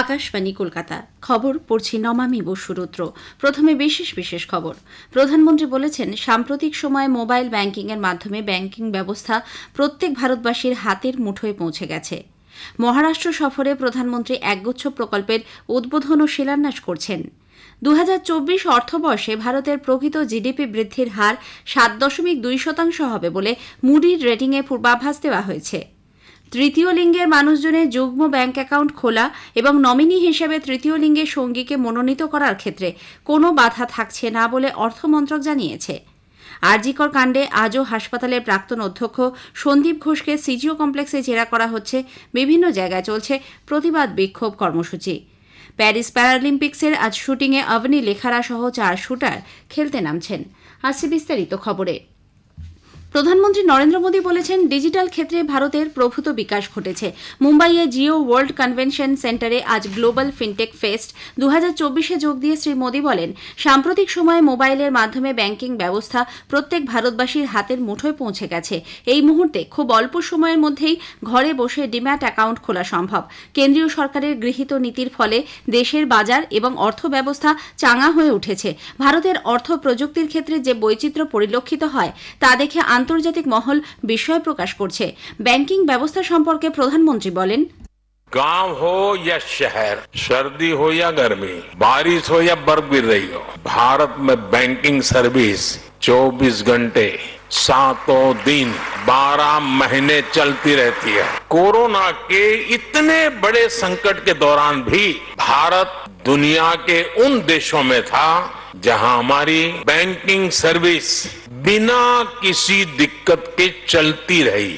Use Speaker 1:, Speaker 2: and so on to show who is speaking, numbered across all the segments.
Speaker 1: আকাশবাণী কলকাতা খবর পড়ছি নমামি বসুরুদ্র। প্রথমে বিশেষ বিশেষ খবর। প্রধানমন্ত্রী বলেছেন, সাম্প্রতিক সময়ে মোবাইল ব্যাংকিংয়ের মাধ্যমে ব্যাংকিং ব্যবস্থা প্রত্যেক ভারতবাসীর হাতের মুঠোয় পৌঁছে গেছে। মহারাষ্ট্র সফরে প্রধানমন্ত্রী একগুচ্ছ প্রকল্পের উদ্বোধন ও শিলান্যাস করছেন। 2024 অর্থবর্ষে ভারতের প্রকৃত জিডিপি বৃদ্ধির হার 7.2% হবে বলে মুডির রেটিংয়ে পূর্বাভাস দেওয়া হয়েছে। তৃতীয় লিঙ্গের মানুষজনের যুগ্ম ব্যাংক অ্যাকাউন্ট খোলা এবং নমিনি হিসেবে তৃতীয় লিঙ্গের সঙ্গীকে মনোনীত করার ক্ষেত্রে কোনো বাধা থাকছে না বলে অর্থমন্ত্রক জানিয়েছে। আরজিকর কাণ্ডে আজও হাসপাতালের প্রাক্তন অধ্যক্ষ সন্দীপ ঘোষকে সিজিও কমপ্লেক্সে জেরা করা হচ্ছে। বিভিন্ন জায়গায় চলছে প্রতিবাদ বিক্ষোভ কর্মসূচি। প্যারিস প্যারালিম্পিক্সের আজ শুটিংয়ে অবনী লেখারা সহ 4 শুটার খেলতে নামছেন। আসছে বিস্তারিত খবরে। প্রধানমন্ত্রী নরেন্দ্র মোদী বলেছেন, ডিজিটাল ক্ষেত্রে ভারতের প্রভূত বিকাশ ঘটেছে। মুম্বাইয়ে জিও ওয়ার্ল্ড কনভেনশন সেন্টারে আজ গ্লোবাল ফিনটেক ফেস্ট 2024-এ যোগ দিয়ে শ্রী মোদী বলেন, সাম্প্রতিক সময়ে মোবাইলের মাধ্যমে ব্যাংকিং ব্যবস্থা প্রত্যেক ভারতবাসীর হাতের মুঠোয় পৌঁছে গেছে। এই মুহূর্তে খুব অল্প সময়ের মধ্যেই ঘরে বসে ডিম্যাট অ্যাকাউন্ট খোলা সম্ভব। কেন্দ্রীয় সরকারের গৃহীত নীতির ফলে দেশের বাজার এবং অর্থ ব্যবস্থা চাঙা হয়ে উঠেছে। ভারতের অর্থ প্রযুক্তির ক্ষেত্রে যে বৈচিত্র্য পরিলক্ষিত হয় তা দেখে আন্তর্জাতিক মহল বিস্ময় প্রকাশ করছে। ব্যাংকিং ব্যবস্থা সম্পর্কে প্রধানমন্ত্রী বলেন,
Speaker 2: गांव हो या शहर, सर्दी हो या गर्मी, बारिश हो या बर्फ गिर रही हो, भारत में बैंकिंग सर्विस 24 घंटे 7 दिन 12 महीने चलती रहती है। कोरोना के इतने बड़े संकट के दौरान भी भारत दुनिया के उन देशों में था जहां हमारी बैंकिंग सर्विस बिना किसी दिक्कत के चलती रही।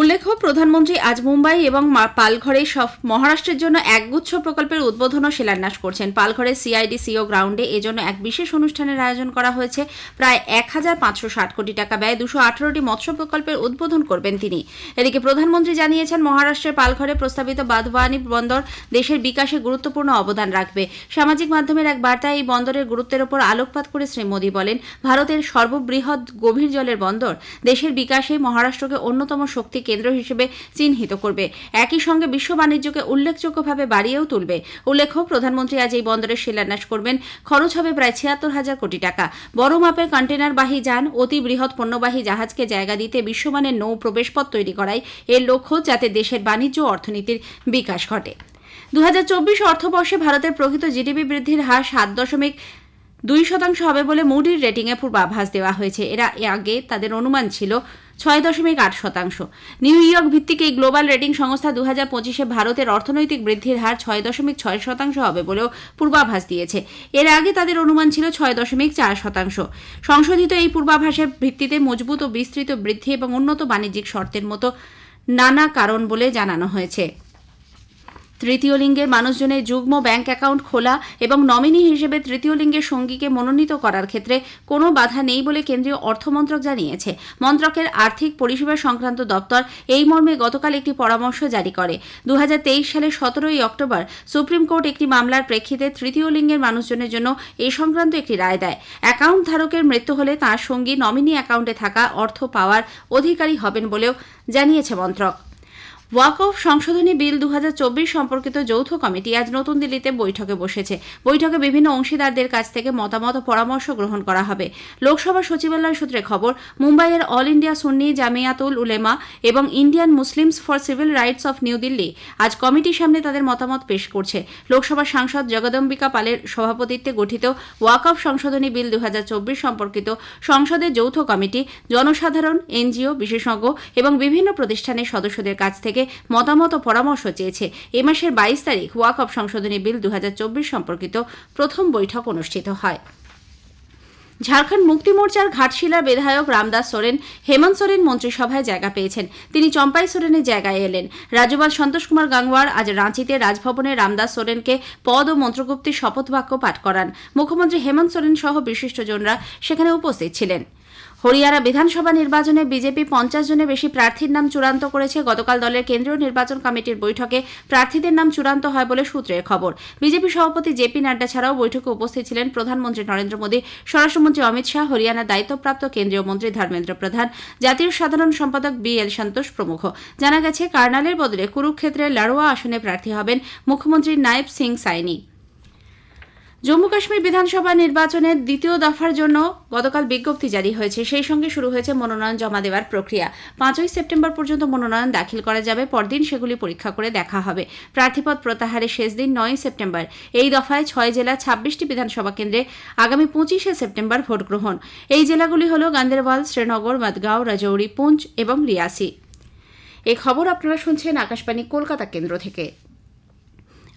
Speaker 1: উল্লেখ্য, প্রধানমন্ত্রী আজ মুম্বাই এবং পালঘরে মহারাষ্ট্রের জন্য একগুচ্ছ প্রকল্পের উদ্বোধন ও শিলান্যাস করছেন। পালঘরের সিআইডিসিও গ্রাউন্ডে এজন্য এক বিশেষ অনুষ্ঠানের আয়োজন করা হয়েছে। প্রায় 1560 কোটি টাকা ব্যয়ে 218টি মৎস্য প্রকল্পের উদ্বোধন করবেন তিনি। এদিকে প্রধানমন্ত্রী জানিয়েছেন, মহারাষ্ট্রের পালঘরে প্রস্তাবিত বাধওয়ানি বন্দর দেশের বিকাশে গুরুত্বপূর্ণ অবদান রাখবে। সামাজিক মাধ্যমের এক বার্তায় এই বন্দরের গুরুত্বের উপর আলোকপাত করে শ্রী মোদী বলেন, ভারতের সর্ববৃহৎ গভীর জলের বন্দর দেশের বিকাশে মহারাষ্ট্রকে অন্যতম শক্তি কেন্দ্র হিসেবে চিহ্নিত করবে। একই সঙ্গে বিশ্ব বাণিজ্যকে উল্লেখযোগ্যভাবে বাড়িয়েও তুলবে। উল্লেখ্য, প্রধানমন্ত্রী আজ এই বন্দরের শিলান্যাস করবেন। খরচ হবে প্রায় 76,000 কোটি টাকা। বড় মাপের কন্টেনারবাহী যান, অতি বৃহৎ পণ্যবাহী জাহাজকে জায়গা দিতে বিশ্বমানের নৌ প্রবেশপথ তৈরি করাই এর লক্ষ্য, যাতে দেশের বাণিজ্য ও অর্থনীতির বিকাশ ঘটে। 2024 অর্থবর্ষে ভারতের প্রকৃত জিডিপি বৃদ্ধির হার 7.2% হবে বলে মুডির রেটিংয়ে পূর্বাভাস দেওয়া হয়েছে। এর আগে তাদের অনুমান ছিল 6.8%। নিউ ইয়র্ক ভিত্তিক এই গ্লোবাল রেটিং সংস্থা 2025-এ ভারতের অর্থনৈতিক বৃদ্ধির হার 6.6% হবে বলেও পূর্বাভাস দিয়েছে। এর আগে তাদের অনুমান ছিল 6.4%। সংশোধিত এই পূর্বাভাসের ভিত্তিতে মজবুত ও বিস্তৃত বৃদ্ধি এবং উন্নত বাণিজ্যিক শর্তের মতো নানা কারণ বলে জানানো হয়েছে। তৃতীয় লিঙ্গের মানুষজনের যুগ্ম ব্যাংক অ্যাকাউন্ট খোলা এবং নমিনি হিসেবে তৃতীয় লিঙ্গের সঙ্গীকে মনোনীত করার ক্ষেত্রে কোনো বাধা নেই বলে কেন্দ্রীয় অর্থমন্ত্রক জানিয়েছে। মন্ত্রকের আর্থিক পরিষেবা সংক্রান্ত দপ্তর এই মর্মে গতকাল একটি পরামর্শ জারি করে। 2023 সালের 17 অক্টোবর সুপ্রিম কোর্ট একটি মামলার প্রেক্ষিতে তৃতীয় লিঙ্গের মানুষজনের জন্য এই সংক্রান্ত একটি রায় দেয়। অ্যাকাউন্ট ধারকের মৃত্যু হলে তাঁর সঙ্গী নমিনি অ্যাকাউন্টে থাকা অর্থ পাওয়ার অধিকারী হবেন বলেও জানিয়েছে মন্ত্রক। ওয়াকফ সংশোধনী বিল 2024 সম্পর্কিত যৌথ কমিটি আজ নতুন দিল্লিতে বৈঠকে বসেছে। বৈঠকে বিভিন্ন অংশীদারদের কাছ থেকে মতামত ও পরামর্শ গ্রহণ করা হবে। লোকসভা সচিবালয় সূত্রে খবর, মুম্বাইয়ের অল ইন্ডিয়া সুন্নি জামিয়াতুল উলেমা এবং Indian Muslims for civil rights of new Delhi আজ কমিটির সামনে তাদের মতামত পেশ করছে। লোকসভা সাংসদ জগদম্বিকা পালের সভাপতিত্বে গঠিত ওয়াকফ সংশোধনী বিল 2024 সম্পর্কিত সংসদের যৌথ কমিটি জনসাধারণ, এনজিও, বিশেষজ্ঞ এবং বিভিন্ন প্রতিষ্ঠানের সদস্যদের কাছ থেকে মতামত ও পরামর্শ চেয়েছে। এ মাসের 22 তারিখ ওয়াকফ সংশোধনী বিল 2024 সম্পর্কিত প্রথম বৈঠক অনুষ্ঠিত হয়। ঝাড়খণ্ড মুক্তি মোর্চার ঘাটশিলার বিধায়ক রামদাস সোরেন হেমন্ত সোরেন মন্ত্রিসভায় জায়গা পেয়েছেন। তিনি চম্পাই সোরেনের জায়গায় এলেন। রাজ্যপাল সন্তোষ কুমার গাংওয়ার আজ রাঁচিতে রাজভবনে রামদাস সোরেনকে পদ ও মন্ত্রগুপ্তির শপথ বাক্য পাঠ করান। মুখ্যমন্ত্রী হেমন্ত সোরেন সহ বিশিষ্টজনরা সেখানে উপস্থিত ছিলেন। হরিয়ানা বিধানসভা নির্বাচনে বিজেপি 50 জনের বেশি প্রার্থীর নাম চূড়ান্ত করেছে। গতকাল দলের কেন্দ্রীয় নির্বাচন কমিটির বৈঠকে প্রার্থীদের নাম চূড়ান্ত হয় বলে সূত্রের খবর। বিজেপি সভাপতি জেপি নাড্ডা ছাড়াও বৈঠকে উপস্থিত ছিলেন প্রধানমন্ত্রী নরেন্দ্র মোদী, স্বরাষ্ট্রমন্ত্রী অমিত শাহ, হরিয়ানার দায়িত্বপ্রাপ্ত কেন্দ্রীয় মন্ত্রী ধর্মেন্দ্র প্রধান, জাতীয় সাধারণ সম্পাদক BL সন্তোষ প্রমুখ। জানা গেছে, কার্নালের বদলে কুরুক্ষেত্রের লাড়োয়া আসনে প্রার্থী হবেন মুখ্যমন্ত্রী নায়েব সিং সাইনি। জম্মু কাশ্মীর বিধানসভা নির্বাচনের দ্বিতীয় দফার জন্য গতকাল বিজ্ঞপ্তি জারি হয়েছে। সেই সঙ্গে শুরু হয়েছে মনোনয়ন জমা দেওয়ার প্রক্রিয়া। 5ই সেপ্টেম্বর পর্যন্ত মনোনয়ন দাখিল করা যাবে, পরদিন সেগুলি পরীক্ষা করে দেখা হবে। প্রার্থীপদ প্রত্যাহারের শেষ দিন 9ই সেপ্টেম্বর। এই দফায় 6 জেলা 26টি বিধানসভা কেন্দ্রে আগামী 25শে সেপ্টেম্বর ভোট গ্রহণ। এই জেলাগুলি হল গান্দেরবাল, শ্রীনগর, মাদগাঁও, রাজৌরি, পুঞ্চ এবং রিয়াসি। এই খবর আপনারা শুনছেন আকাশবাণী কলকাতা কেন্দ্র থেকে।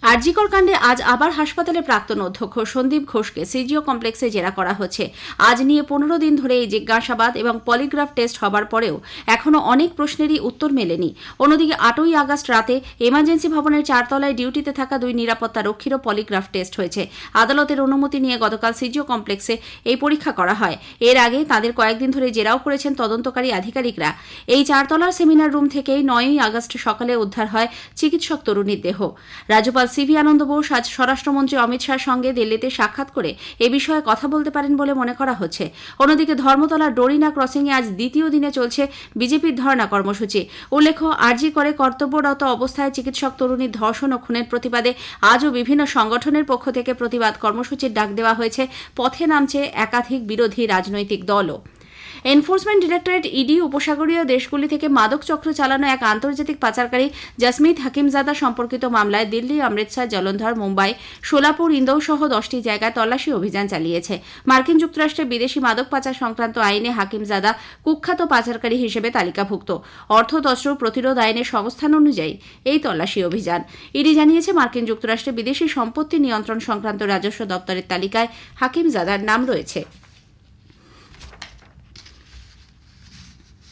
Speaker 1: আরজিকর কাণ্ডে আজ আবার হাসপাতালের প্রাক্তন অধ্যক্ষ সন্দীপ ঘোষকে সিজিও কমপ্লেক্সে জেরা করা হচ্ছে। আজ নিয়ে 15 দিন ধরে এই জিজ্ঞাসাবাদ এবং পলিগ্রাফ টেস্ট হবার পরেও এখনও অনেক প্রশ্নেরই উত্তর মেলেনি। অন্যদিকে 8ই আগস্ট রাতে এমার্জেন্সি ভবনের 4 তলায় ডিউটিতে থাকা 2 নিরাপত্তা রক্ষীরও পলিগ্রাফ টেস্ট হয়েছে। আদালতের অনুমতি নিয়ে গতকাল সিজিও কমপ্লেক্সে এই পরীক্ষা করা হয়। এর আগে তাদের কয়েকদিন ধরে জেরাও করেছেন তদন্তকারী আধিকারিকরা। এই 4 তলার সেমিনার রুম থেকেই 9ই আগস্ট সকালে উদ্ধার হয় চিকিৎসক তরুণীর দেহ। রাজ্যপাল সিভি আনন্দ বোস আজ স্বরাষ্ট্রমন্ত্রী অমিত শাহর সঙ্গে দিল্লিতে সাক্ষাৎ করে এ বিষয়ে কথা বলতে পারেন বলে মনে করা হচ্ছে। অন্যদিকে ধর্মতলার ডোরিনা ক্রসিংয়ে আজ দ্বিতীয় দিনে চলছে বিজেপির ধর্ণা কর্মসূচি। উল্লেখ্য, আরজি করে কর্তব্যরত অবস্থায় চিকিৎসক তরুণীর ধর্ষণ ও খুনের প্রতিবাদে আজও বিভিন্ন সংগঠনের পক্ষ থেকে প্রতিবাদ কর্মসূচির ডাক দেওয়া হয়েছে। পথে নামছে একাধিক বিরোধী রাজনৈতিক দলও। এনফোর্সমেন্ট ডিরেক্টরেট ইডি উপসাগরীয় দেশগুলি থেকে মাদক চক্র চালানো এক আন্তর্জাতিক পাচারকারী জসমিত হাকিমজাদা সম্পর্কিত মামলায় দিল্লি, অমৃতসর, জলন্ধর, মুম্বাই, সোলাপুর, ইন্দোর সহ 10টি জায়গায় তল্লাশি অভিযান চালিয়েছে। মার্কিন যুক্তরাষ্ট্রে বিদেশি মাদক পাচার সংক্রান্ত আইনে হাকিমজাদা কুখ্যাত পাচারকারী হিসেবে তালিকাভুক্ত। অর্থ তছরূপ প্রতিরোধ আইনের সংস্থান অনুযায়ী এই তল্লাশি অভিযান। ইডি জানিয়েছে, মার্কিন যুক্তরাষ্ট্রে বিদেশি সম্পত্তি নিয়ন্ত্রণ সংক্রান্ত রাজস্ব দপ্তরের তালিকায় হাকিমজাদার নাম রয়েছে।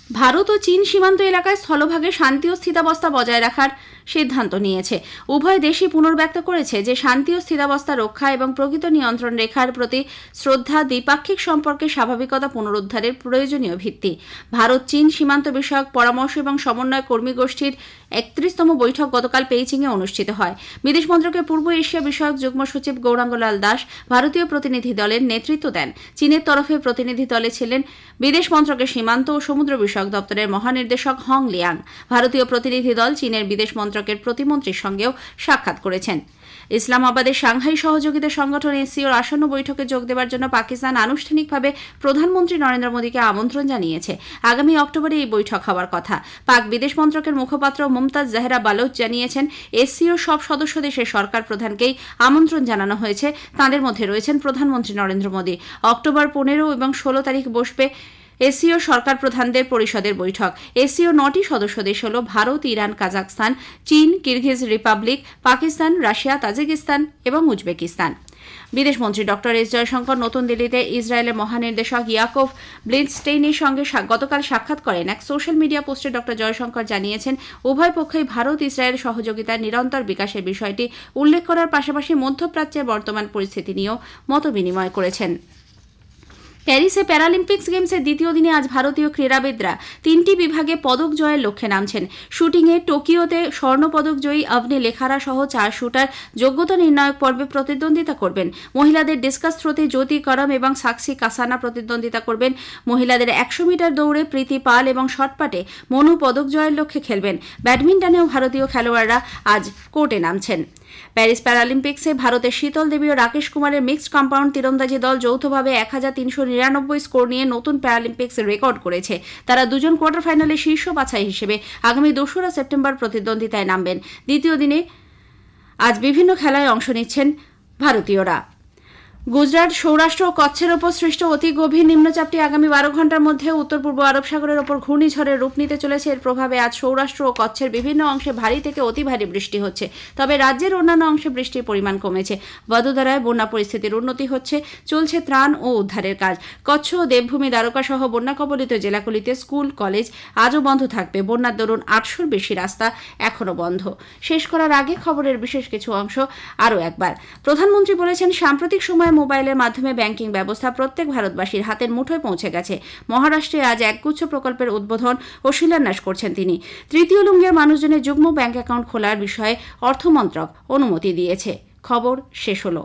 Speaker 1: ভারত ও চীন সীমান্ত এলাকায় স্থলভাগে শান্তি ও স্থিতাবস্থা বজায় রাখার সিদ্ধান্ত নিয়েছে। উভয় দেশই পুনর্ব্যক্ত করেছে যে শান্তি ও স্থিতাবস্থা রক্ষা এবং প্রকৃত নিয়ন্ত্রণ রেখার প্রতি শ্রদ্ধা দ্বিপাক্ষিক সম্পর্কে স্বাভাবিকতা পুনরুদ্ধারের প্রয়োজনীয় ভিত্তি। ভারত চীন সীমান্ত বিষয়ক পরামর্শ এবং সমন্বয় কর্মী গোষ্ঠীর 31তম বৈঠক গতকাল পেইচিংয়ে অনুষ্ঠিত হয়। বিদেশ মন্ত্রকের পূর্ব এশিয়া বিষয়ক যুগ্ম সচিব গৌরাঙ্গলাল দাস ভারতীয় প্রতিনিধি দলের নেতৃত্ব দেন। চীনের তরফে প্রতিনিধি দলে ছিলেন বিদেশ মন্ত্রকের সীমান্ত ও সমুদ্র বিষয়ক দপ্তরের মহানির্দেশক হং লিয়াং। ভারতীয় প্রতিনিধি দল চীনের বিদেশ মন্ত্রকের প্রতিমন্ত্রীর সঙ্গেও সাক্ষাৎ করেছেন। ইসলামাবাদের সাংহাই সহযোগিতা সংগঠন এসসিওর আসন্ন বৈঠকে যোগ দেওয়ার জন্য পাকিস্তান আনুষ্ঠানিকভাবে প্রধানমন্ত্রী নরেন্দ্র মোদীকে আমন্ত্রণ জানিয়েছে। আগামী অক্টোবরে এই বৈঠক হওয়ার কথা। পাক বিদেশ মন্ত্রকের মুখপাত্র মুমতাজ জাহেরা বালোচ জানিয়েছেন, এসসিওর সব সদস্য দেশের সরকার প্রধানকেই আমন্ত্রণ জানানো হয়েছে। তাঁদের মধ্যে রয়েছেন প্রধানমন্ত্রী নরেন্দ্র মোদী। অক্টোবর 15 এবং 16 তারিখ বসবে এসসিও সরকার প্রধানদের পরিষদের বৈঠক। এসসিও 9টি সদস্য দেশ হল ভারত, ইরান, কাজাখস্তান, চীন, Kyrgyz Republic, Pakistan, Russia, Tajikistan এবং উজবেকিস্তান। বিদেশমন্ত্রী ডক্টর এস জয়শঙ্কর নতুন দিল্লিতে ইসরায়েলের মহানির্দেশক ইয়াকভ ব্লিন্ডস্টেইনের সঙ্গে গতকাল সাক্ষাৎ করেন। এক সোশ্যাল মিডিয়া পোস্টে ডক্টর জয়শঙ্কর জানিয়েছেন, উভয় পক্ষই ভারত ইসরায়েল সহযোগিতার নিরন্তর বিকাশের বিষয়টি উল্লেখ করার পাশাপাশি মধ্যপ্রাচ্যের বর্তমান পরিস্থিতি নিয়েও মতবিনিময় করেছেন। প্যারিসে প্যারালিম্পিক্স গেমসের দ্বিতীয় দিনে আজ ভারতীয় ক্রীড়াবিদরা 3টি বিভাগে পদক জয়ের লক্ষ্যে নামছেন। শুটিংয়ে টোকিওতে স্বর্ণপদক জয়ী অবনি লেখারা সহ 4 শুটার যোগ্যতা নির্ণায়ক পর্বে প্রতিদ্বন্দ্বিতা করবেন। মহিলাদের ডিসকাস থ্রোতে জ্যোতি করম এবং সাক্ষী কাসানা প্রতিদ্বন্দ্বিতা করবেন। মহিলাদের 100 মিটার দৌড়ে প্রীতি পাল এবং শটপাটে মনু পদক জয়ের লক্ষ্যে খেলবেন। ব্যাডমিন্টনেও ভারতীয় খেলোয়াড়রা আজ কোর্টে নামছেন। প্যারিস প্যারালিম্পিক্সে ভারতের শীতল দেবী ও রাকেশ কুমারের মিক্সড কম্পাউন্ড তীরন্দাজি দল যৌথভাবে 1399 স্কোর নিয়ে নতুন প্যারালিম্পিক্স রেকর্ড করেছে। তারা দুজন কোয়ার্টার ফাইনালে শীর্ষ বাছাই হিসেবে আগামী 2রা সেপ্টেম্বর প্রতিদ্বন্দ্বিতায় নামবেন। দ্বিতীয় দিনে আজ বিভিন্ন খেলায় অংশ নিচ্ছেন ভারতীয়রা। গুজরাট, সৌরাষ্ট্র ও কচ্ছের ওপর সৃষ্ট অতি গভীর নিম্নচাপটি আগামী 12 ঘণ্টার মধ্যে উত্তর পূর্ব আরব সাগরের ওপর ঘূর্ণিঝড়ের রূপ নিতে চলেছে। এর প্রভাবে আজ সৌরাষ্ট্র ও কচ্ছের বিভিন্ন অংশে ভারী থেকে অতি ভারী বৃষ্টি হচ্ছে। তবে রাজ্যের অন্যান্য অংশে বৃষ্টির পরিমাণ কমেছে। বদোদরায় বন্যা পরিস্থিতির উন্নতি হচ্ছে। চলছে ত্রাণ ও উদ্ধারের কাজ। কচ্ছ ও দেবভূমি দ্বারকা সহ বন্যা কবলিত জেলাগুলিতে স্কুল, কলেজ আজও বন্ধ থাকবে। বন্যার দরুন 800-র বেশি রাস্তা এখনও বন্ধ। শেষ করার আগে খবরের বিশেষ কিছু অংশ আরও একবার। প্রধানমন্ত্রী বলেছেন, সাম্প্রতিক সময়ে মোবাইলের মাধ্যমে ব্যাংকিং ব্যবস্থা প্রত্যেক ভারতবাসীর হাতের মুঠোয় পৌঁছে গেছে। মহারাষ্ট্রে আজ একগুচ্ছ প্রকল্পের উদ্বোধন ও শিলান্যাস করছেন তিনি। তৃতীয় লিঙ্গের মানুষজনের যুগ্ম ব্যাংক অ্যাকাউন্ট খোলার বিষয়ে অর্থমন্ত্রক অনুমতি দিয়েছে। খবর শেষ হলো।